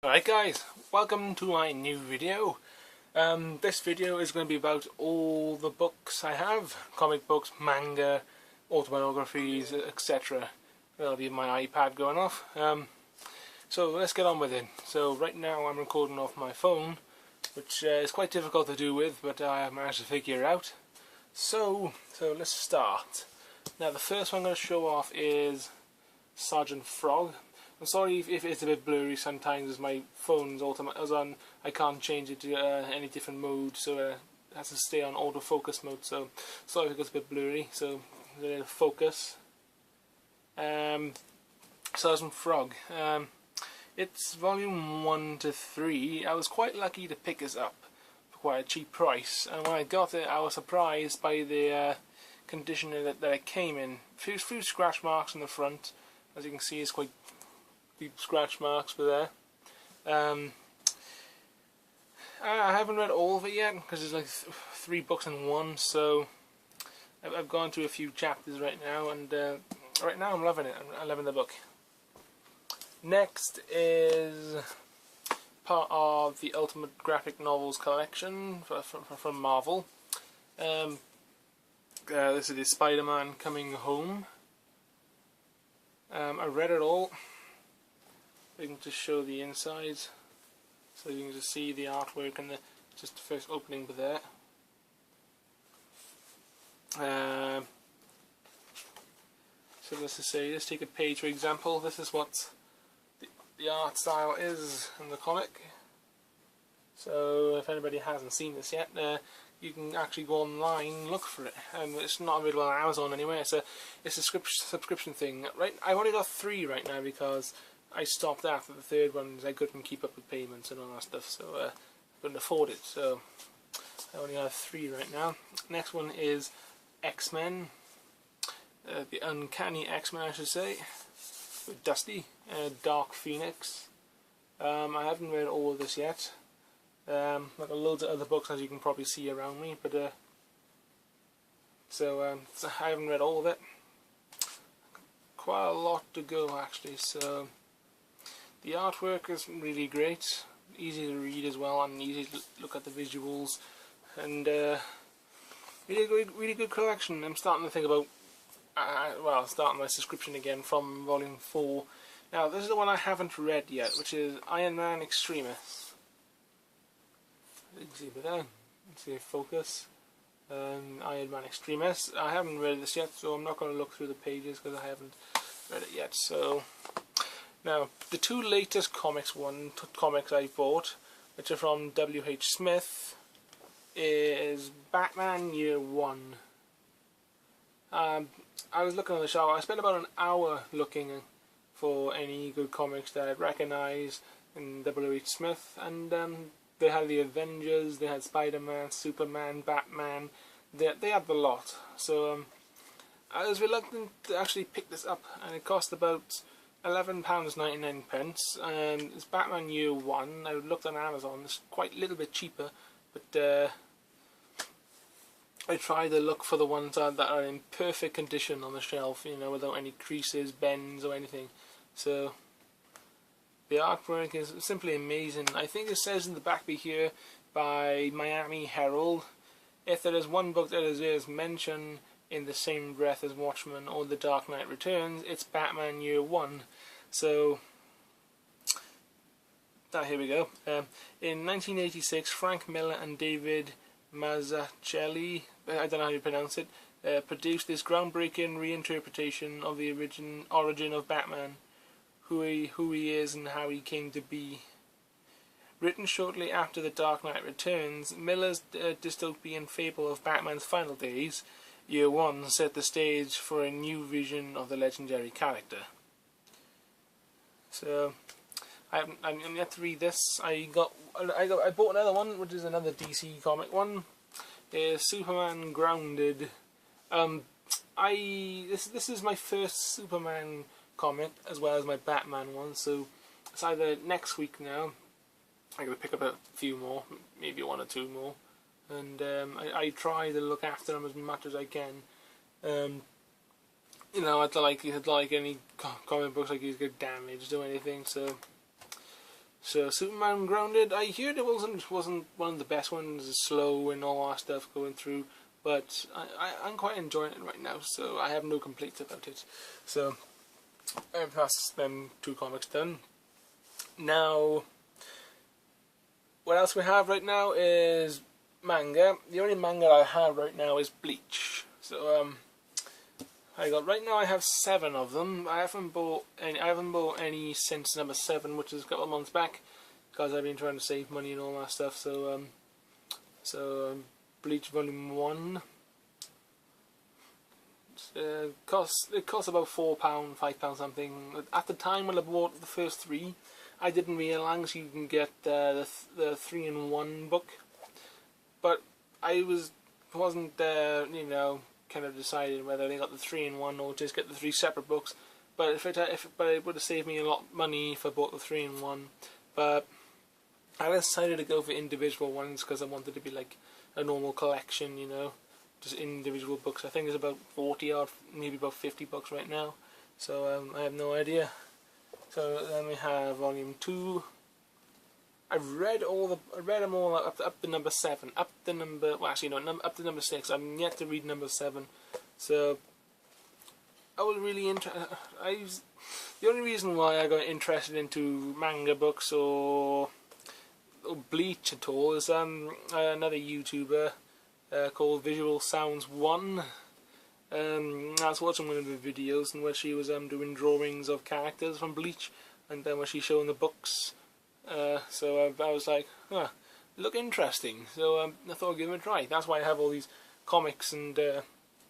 Alright guys, welcome to my new video. This video is going to be about all the books I have. Comic books, manga, autobiographies, etc. That'll be my iPad going off. So let's get on with it. So right now I'm recording off my phone, which is quite difficult to do with, but I managed to figure it out. So let's start. Now the first one I'm going to show off is Sergeant Frog. I'm sorry if it's a bit blurry sometimes, as my phone's on. I can't change it to any different mode, so it has to stay on autofocus mode. So sorry if it gets a bit blurry. So focus. Sergeant Frog. It's volume 1 to 3. I was quite lucky to pick this up for quite a cheap price, and when I got it, I was surprised by the condition that it came in. Few scratch marks on the front, as you can see. It's quite deep scratch marks for there. I haven't read all of it yet because there's like 3 books in one, so I've gone through a few chapters right now, and right now I'm loving it. I'm loving the book. Next is part of the Ultimate Graphic Novels collection from Marvel. This is Spider-Man Coming Home. I read it all. I can just show the insides, so you can just see the artwork and just the first opening there. So let's just say, let's take a page for example. This is what the art style is in the comic. So if anybody hasn't seen this yet, you can actually go online and look for it. It's not available on Amazon anyway. It's a subscription thing. Right, I've only got 3 right now because I stopped after the 3rd one because I couldn't keep up with payments and all that stuff, so I couldn't afford it. So I only have 3 right now. Next one is X-Men, the Uncanny X-Men, I should say, with Dusty, Dark Phoenix. I haven't read all of this yet. I've got loads of other books, as you can probably see around me, but so I haven't read all of it. Quite a lot to go actually. So the artwork is really great, easy to read as well, and easy to look at the visuals, and really good collection. I'm starting to think about starting my subscription again from volume 4. Now this is the one I haven't read yet, which is Iron Man Extremis. You can see it there. You can see focus. Iron Man Extremis. I haven't read this yet, so I'm not going to look through the pages because I haven't read it yet. So now the 2 latest comics I bought, which are from W.H. Smith, is Batman Year One. I was looking on the shelf. I spent about an hour looking for any good comics that I'd recognise in W.H. Smith, and they had the Avengers, they had Spider-Man, Superman, Batman. They had the lot. So I was reluctant to actually pick this up, and it cost about £11.99. It's Batman Year One. I looked on Amazon. It's quite a little bit cheaper, but I tried to look for the ones that are in perfect condition on the shelf, you know, without any creases, bends, or anything. So the artwork is simply amazing. I think it says in the back here by Miami Herald, if there is one book that deserves mention in the same breath as Watchmen or The Dark Knight Returns, it's Batman Year One. So here we go. In 1986, Frank Miller and David Mazzucchelli, I don't know how you pronounce it, produced this groundbreaking reinterpretation of the origin of Batman, who he is and how he came to be. Written shortly after The Dark Knight Returns, Miller's dystopian fable of Batman's final days, Year One, set the stage for a new vision of the legendary character. So I'm yet to read this. I bought another one, which is another DC comic one. It's Superman Grounded. This is my first Superman comic as well as my Batman one, so it's either next week now. I'm going to pick up a few more, maybe 1 or 2 more, and I try to look after them as much as I can. You know, I'd like any comic books like these get damaged or anything, so So Superman Grounded, I heard it wasn't one of the best ones, slow and all that stuff going through, but I'm quite enjoying it right now, so I have no complaints about it. So that's them 2 comics done. Now, what else we have right now is manga. The only manga I have right now is Bleach. So right now I have 7 of them. I haven't bought any since number 7, which is a couple of months back, because I've been trying to save money and all that stuff. So Bleach Volume 1 it costs about £4, £5 something. At the time when I bought the first 3, I didn't realise you can get the 3-in-1 book, but I wasn't you know, kind of decided whether they got the 3-in-1 or just get the 3 separate books. But but it would have saved me a lot of money if I bought the 3-in-1. But I decided to go for individual ones because I wanted to be like a normal collection, you know, just individual books. I think it's about 40 or maybe about 50 books right now. So I have no idea. So then we have Volume 2. I've read them all up to number 7. Up to number 6. I'm yet to read number 7. So I was really interested. The only reason why I got interested into manga books or Bleach at all is another YouTuber called Visual Sounds 1. I was watching one of her videos in which she was doing drawings of characters from Bleach, and then when she's showing the books. So I was like, look interesting. So I thought I'd give it a try. That's why I have all these comics and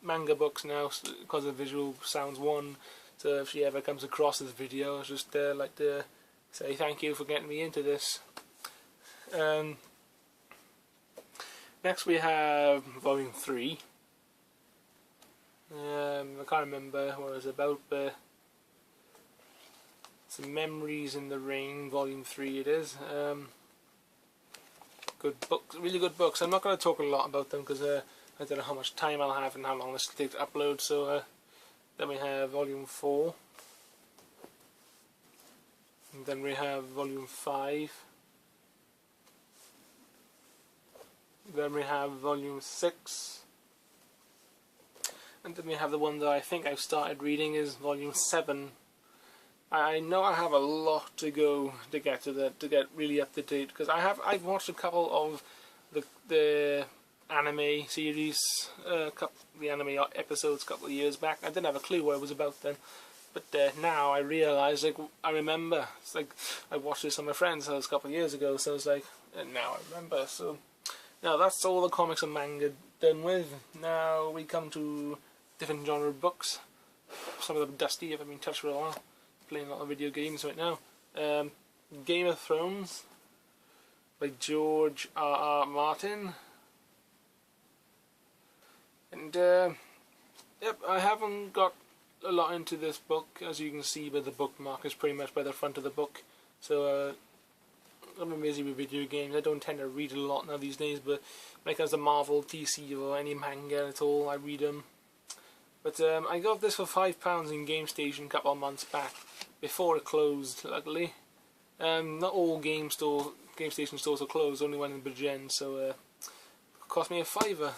manga books now, because of Visual Sounds 1. So if she ever comes across this video, I'd just like to say thank you for getting me into this. Next we have Volume 3. I can't remember what it was about, but some Memories in the Rain, Volume 3 it is. Good books, really good books. I'm not going to talk a lot about them because I don't know how much time I'll have and how long this will take to upload. So then we have Volume 4. And then we have Volume 5. Then we have Volume 6. And then we have the one that I think I've started reading is Volume 7. I know I have a lot to go to get really up to date, because I've watched a couple of the anime series, the anime episodes a couple of years back. I didn't have a clue what it was about then, but now I realise, like, I remember. It's like I watched this on my friend's house a couple of years ago, so it's like, and now I remember. So now that's all the comics and manga done with. Now we come to different genre books. Some of them dusty, haven't been touched for a while. Playing a lot of video games right now. Game of Thrones by George R.R. Martin. And yep, I haven't got a lot into this book, as you can see by the bookmark is pretty much by the front of the book. So I've been busy with video games. I don't tend to read a lot now these days, but when it comes to Marvel, DC or any manga at all, I read them. But I got this for £5 in GameStation a couple of months back, before it closed, luckily. Not all GameStation stores are closed, only one in Bridgend, so it cost me £5.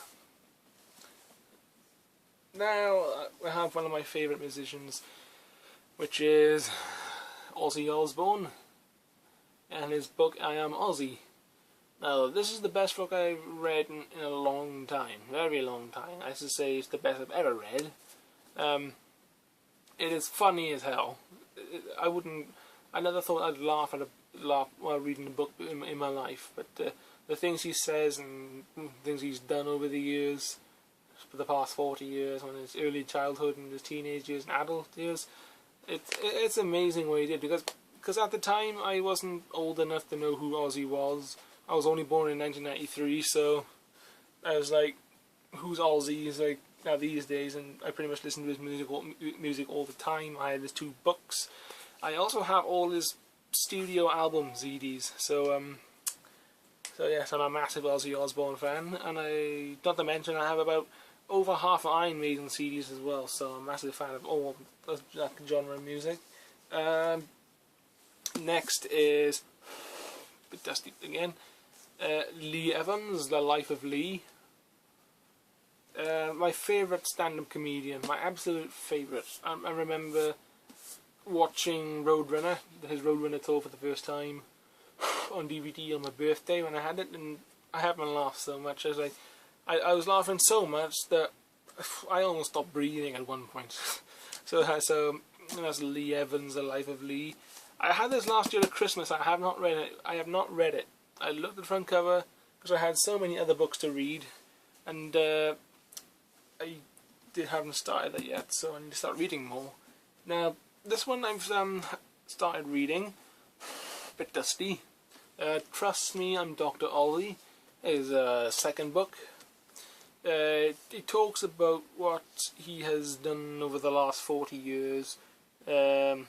Now I have one of my favourite musicians, which is Ozzy Osbourne, and his book I Am Ozzy. Now this is the best book I've read in a long time, very long time. I should say it's the best I've ever read. It is funny as hell. I never thought I'd laugh while reading the book in my life, but the things he says and things he's done over the years, for the past 40 years, on his early childhood and his teenage years and adult years, it's amazing what he did, because at the time I wasn't old enough to know who Ozzy was. I was only born in 1993, so I was like, who's Ozzy? He's like, now these days, and I pretty much listen to his music all the time. I have his 2 books. I also have all his studio album CDs. So yes, I'm a massive Ozzy Osbourne fan, and not to mention I have about over half of Iron Maiden CDs as well. So I'm a massive fan of all that genre of music. Next is dusty again. Lee Evans, The Life of Lee. My favourite stand-up comedian, my absolute favourite. I remember watching Roadrunner, his Roadrunner tour for the first time on DVD on my birthday when I had it, and I haven't laughed so much. I was laughing so much that I almost stopped breathing at one point. so that's Lee Evans, The Life of Lee. I had this last year at Christmas. I have not read it. I looked at the front cover because I had so many other books to read, and I haven't started that yet, so I need to start reading more. Now, this one I've started reading, a bit dusty. Trust Me, I'm Dr. Ollie is a second book. It talks about what he has done over the last 40 years. All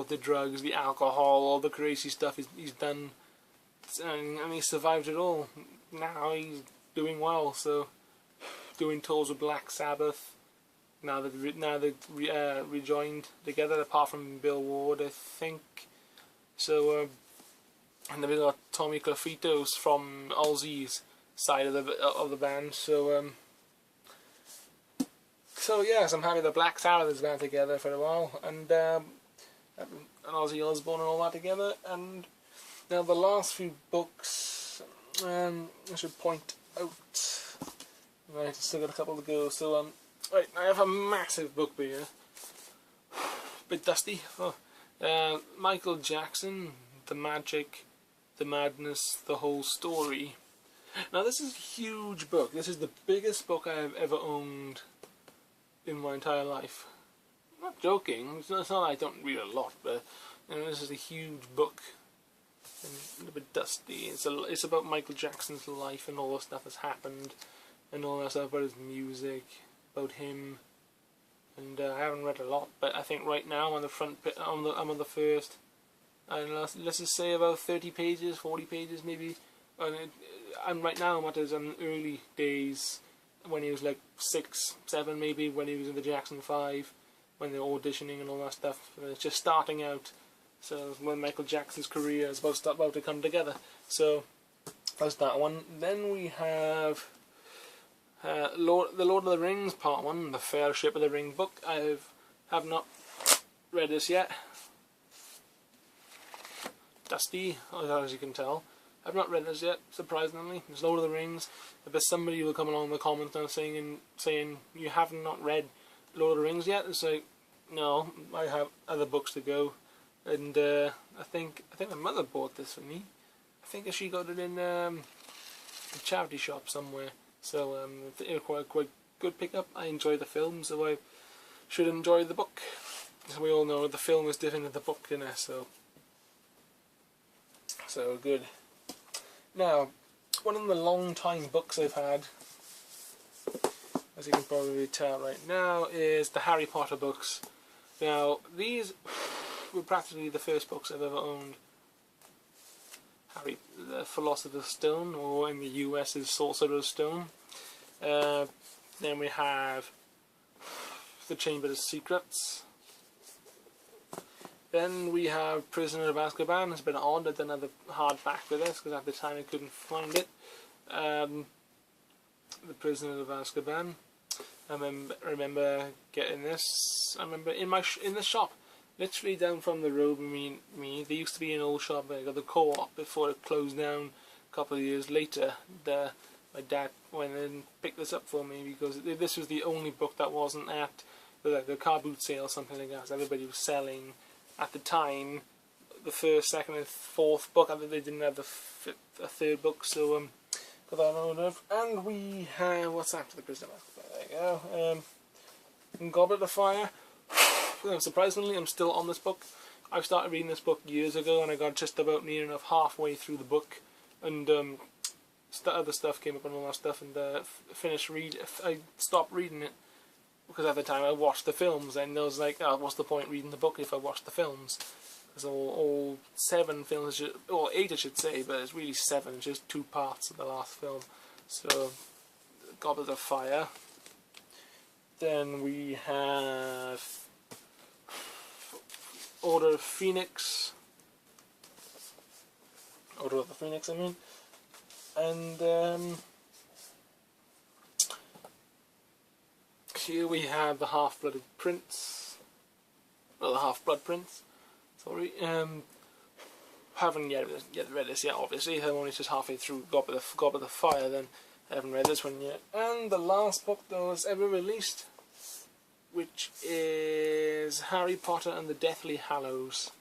the drugs, the alcohol, all the crazy stuff he's done, and he survived it all. Now he's doing well, so doing tours with Black Sabbath. Now they've rejoined together, apart from Bill Ward, I think. So, and then we got Tommy Clufitos from Ozzy's side of the band. So yes, I'm happy that Black Sabbath has been together for a while, and Ozzy Osbourne and all that together. And now the last few books, I should point out. Right, still got a couple to go. So right, I have a massive book here. Bit dusty. Michael Jackson, The Magic, The Madness, The Whole Story. Now this is a huge book. This is the biggest book I have ever owned in my entire life. I'm not joking. It's not I don't read a lot, but this is a huge book. And a little bit dusty. It's about Michael Jackson's life and all the stuff that's happened, and all that stuff about his music, about him. And I haven't read a lot, but I think right now I'm on the front. I'm on the first. And let's just say about 30 pages, 40 pages maybe. And right now I'm at his early days, when he was like 6, 7 maybe, when he was in the Jackson 5, when they were auditioning and all that stuff. It's just starting out. So when Michael Jackson's career is about to come together. So that's that one. Then we have the Lord of the Rings Part 1, the Fellowship of the Ring book. I have not read this yet. Dusty, as you can tell. I've not read this yet, surprisingly. It's Lord of the Rings. But somebody will come along in the comments now saying you have not read Lord of the Rings yet. It's like, no, I have other books to go. And I think my mother bought this for me. I think she got it in a charity shop somewhere. So it was quite good pickup. I enjoy the film, so I should enjoy the book. As we all know, the film is different than the book, you know. So good. Now, one of the long time books I've had, as you can probably tell right now, is the Harry Potter books. Now, these were practically the first books I've ever owned. The Philosopher's Stone, or in the US is Sorcerer's Stone. Then we have The Chamber of Secrets. Then we have Prisoner of Azkaban. It's been odd, I've done another hardback with this because at the time I couldn't find it. The Prisoner of Azkaban. I remember getting this. I remember in the shop, literally down from the road. Me. There used to be an old shop. I got the Co-op before it closed down a couple of years later. My dad went and picked this up for me because this was the only book that wasn't at the car boot sale or something like that. So everybody was selling. At the time, the first, second, and fourth book. I think they didn't have a third book, so got that ordered. And we have what's after the Prisoner of Azkaban. There you go. Goblet of Fire. Surprisingly, I'm still on this book. I started reading this book years ago, and I got just about near enough halfway through the book, and other stuff came up and all that stuff, and I stopped reading it. Because at the time I watched the films, and I was like, oh, what's the point reading the book if I watch the films? Because all 7 films, or 8 I should say, but it's really 7, it's just 2 parts of the last film. So, Goblet of Fire. Then we have Order of Phoenix. Order of the Phoenix, I mean. And here we have the Half-Blood Prince. Well, the Half-Blood Prince. Sorry. Haven't yet read this yet, obviously. I'm only just halfway through Goblet of the Fire, then I haven't read this one yet. And the last book that was ever released, which is Harry Potter and the Deathly Hallows.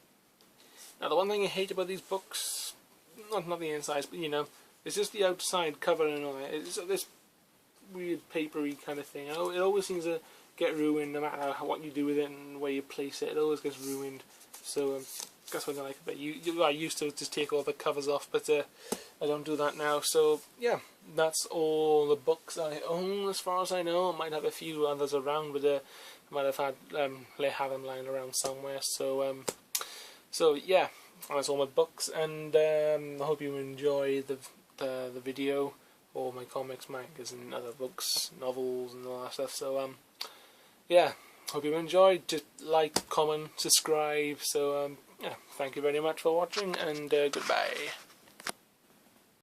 Now, the one thing I hate about these books, not the insides, but you know, it's just the outside cover and all that. It's this weird papery kind of thing. It always seems to get ruined, no matter what you do with it and where you place it. It always gets ruined. So that's what I like about it. I used to just take all the covers off, but I don't do that now. So yeah, that's all the books I own as far as I know. I might have a few others around, but I might have had have them lying around somewhere. So so yeah, that's all my books, and I hope you enjoy the video, or my comics, mangas, and other books, novels, and all that stuff. So yeah, hope you enjoyed. Just like, comment, subscribe. So yeah, thank you very much for watching, and goodbye.